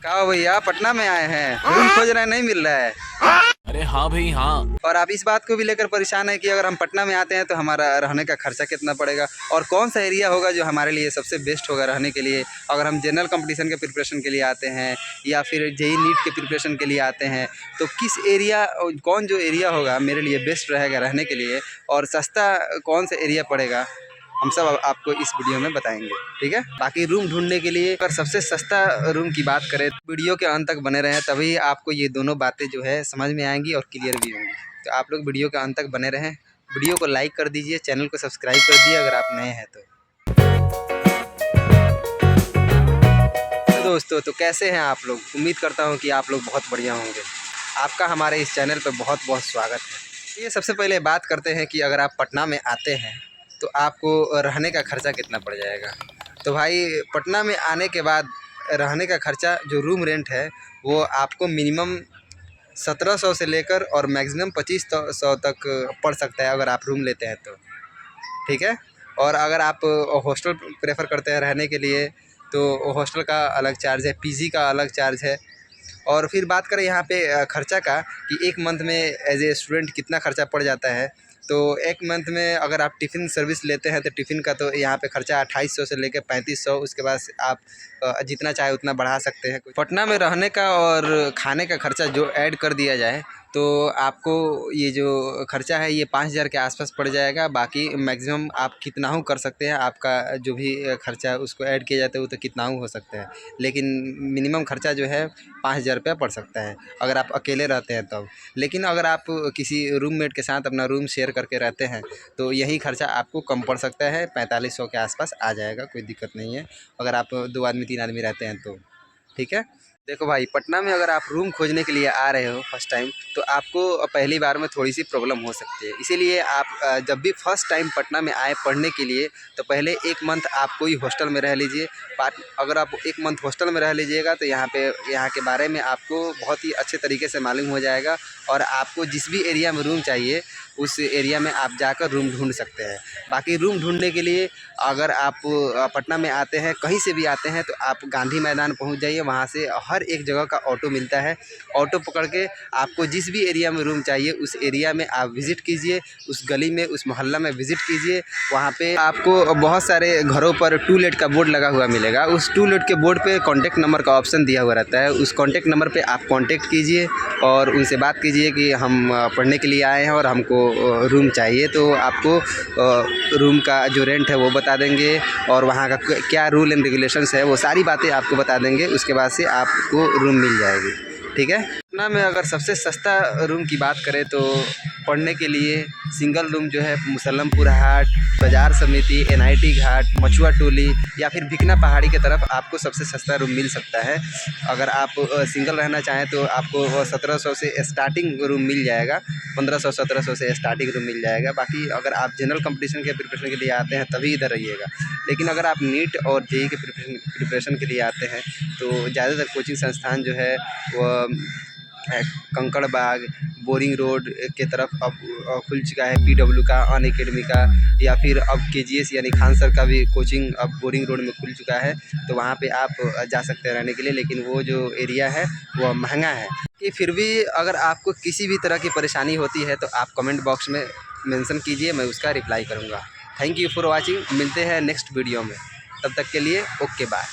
कहा भैया पटना में आए हैं, रूम खोज रहे हैं, नहीं मिल रहा है। अरे हाँ भाई हाँ। और आप इस बात को भी लेकर परेशान है कि अगर हम पटना में आते हैं तो हमारा रहने का खर्चा कितना पड़ेगा और कौन सा एरिया होगा जो हमारे लिए सबसे बेस्ट होगा रहने के लिए। अगर हम जनरल कंपटीशन के प्रिपरेशन के लिए आते हैं या फिर जेई नीट के प्रिपरेशन के लिए आते हैं तो किस एरिया, कौन जो एरिया होगा मेरे लिए बेस्ट रहेगा रहने के लिए और सस्ता कौन सा एरिया पड़ेगा, हम सब आपको इस वीडियो में बताएंगे। ठीक है, बाकी रूम ढूंढने के लिए अगर सबसे सस्ता रूम की बात करें तो वीडियो के अंत तक बने रहें, तभी आपको ये दोनों बातें जो है समझ में आएंगी और क्लियर भी होंगी। तो आप लोग वीडियो के अंत तक बने रहें, वीडियो को लाइक कर दीजिए, चैनल को सब्सक्राइब कर दीजिए अगर आप नए हैं तो दोस्तों तो कैसे हैं आप लोग। उम्मीद करता हूँ कि आप लोग बहुत बढ़िया होंगे। आपका हमारे इस चैनल पर बहुत बहुत स्वागत है। ये सबसे पहले बात करते हैं कि अगर आप पटना में आते हैं तो आपको रहने का खर्चा कितना पड़ जाएगा। तो भाई पटना में आने के बाद रहने का खर्चा जो रूम रेंट है वो आपको मिनिमम 1700 से लेकर और मैक्सिमम 2500 तक पड़ सकता है अगर आप रूम लेते हैं तो। ठीक है, और अगर आप हॉस्टल प्रेफर करते हैं रहने के लिए तो हॉस्टल का अलग चार्ज है, पीजी का अलग चार्ज है। और फिर बात करें यहाँ पे खर्चा का कि एक मंथ में एज ए स्टूडेंट कितना खर्चा पड़ जाता है। तो एक मंथ में अगर आप टिफ़िन सर्विस लेते हैं तो टिफ़िन का तो यहाँ पे खर्चा 2800 से लेकर 3500, उसके बाद आप जितना चाहे उतना बढ़ा सकते हैं। पटना में रहने का और खाने का खर्चा जो ऐड कर दिया जाए तो आपको ये जो खर्चा है ये 5000 के आसपास पड़ जाएगा। बाकी मैक्सिमम आप कितना हो कर सकते हैं, आपका जो भी खर्चा है उसको ऐड किया जाता है वो तो कितना हो सकता है, लेकिन मिनिमम खर्चा जो है 5000 रुपया पड़ सकता है अगर आप अकेले रहते हैं तब। लेकिन अगर आप किसी रूममेट के साथ अपना रूम शेयर करके रहते हैं तो यही खर्चा आपको कम पड़ सकता है, 4500 के आसपास आ जाएगा, कोई दिक्कत नहीं है अगर आप 2 आदमी 3 आदमी रहते हैं तो। ठीक है, देखो भाई पटना में अगर आप रूम खोजने के लिए आ रहे हो फर्स्ट टाइम तो आपको पहली बार में थोड़ी सी प्रॉब्लम हो सकती है। इसीलिए आप जब भी फर्स्ट टाइम पटना में आए पढ़ने के लिए तो पहले 1 मंथ आप कोई हॉस्टल में रह लीजिए। अगर आप 1 मंथ हॉस्टल में रह लीजिएगा तो यहाँ के बारे में आपको बहुत ही अच्छे तरीके से मालूम हो जाएगा और आपको जिस भी एरिया में रूम चाहिए उस एरिया में आप जाकर रूम ढूंढ सकते हैं। बाकी रूम ढूंढने के लिए अगर आप पटना में आते हैं, कहीं से भी आते हैं तो आप गांधी मैदान पहुंच जाइए, वहां से हर एक जगह का ऑटो मिलता है। ऑटो पकड़ के आपको जिस भी एरिया में रूम चाहिए उस एरिया में आप विज़िट कीजिए, उस गली में उस मोहल्ला में विज़िट कीजिए। वहाँ पे आपको बहुत सारे घरों पर टू लेट का बोर्ड लगा हुआ मिलेगा। उस टू लेट के बोर्ड पे कॉन्टैक्ट नंबर का ऑप्शन दिया हुआ रहता है, उस कॉन्टैक्ट नंबर पर आप कॉन्टैक्ट कीजिए और उनसे बात कीजिए कि हम पढ़ने के लिए आए हैं और हमको रूम चाहिए। तो आपको रूम का जो रेंट है वो बता देंगे और वहाँ का क्या रूल एंड रेगुलेशंस है वो सारी बातें आपको बता देंगे। उसके बाद से आपको रूम मिल जाएगी। ठीक है, पटना में अगर सबसे सस्ता रूम की बात करें तो पढ़ने के लिए सिंगल रूम जो है मुसल्लमपुर हाट, बाज़ार समिति, NIT घाट, मछुआ टोली या फिर भिकना पहाड़ी की तरफ आपको सबसे सस्ता रूम मिल सकता है। अगर आप सिंगल रहना चाहें तो आपको 1700 से स्टार्टिंग रूम मिल जाएगा, 1500-1700 से स्टार्टिंग रूम मिल जाएगा। बाकी अगर आप जनरल कंपटीशन के प्रिपरेशन के लिए आते हैं तभी इधर रहिएगा। लेकिन अगर आप नीट और जेई के प्रिपरेशन के लिए आते हैं तो ज़्यादातर कोचिंग संस्थान जो है वो कंकड़ बाग, बोरिंग रोड के तरफ अब खुल चुका है, PW का, अनअकैडमी का, या फिर अब KGS यानी खान सर का भी कोचिंग अब बोरिंग रोड में खुल चुका है। तो वहाँ पे आप जा सकते हैं रहने के लिए, लेकिन वो जो एरिया है वो महंगा है। कि फिर भी अगर आपको किसी भी तरह की परेशानी होती है तो आप कमेंट बॉक्स में मेंशन कीजिए, मैं उसका रिप्लाई करूँगा। थैंक यू फॉर वॉचिंग, मिलते हैं नेक्स्ट वीडियो में, तब तक के लिए ओके बाय।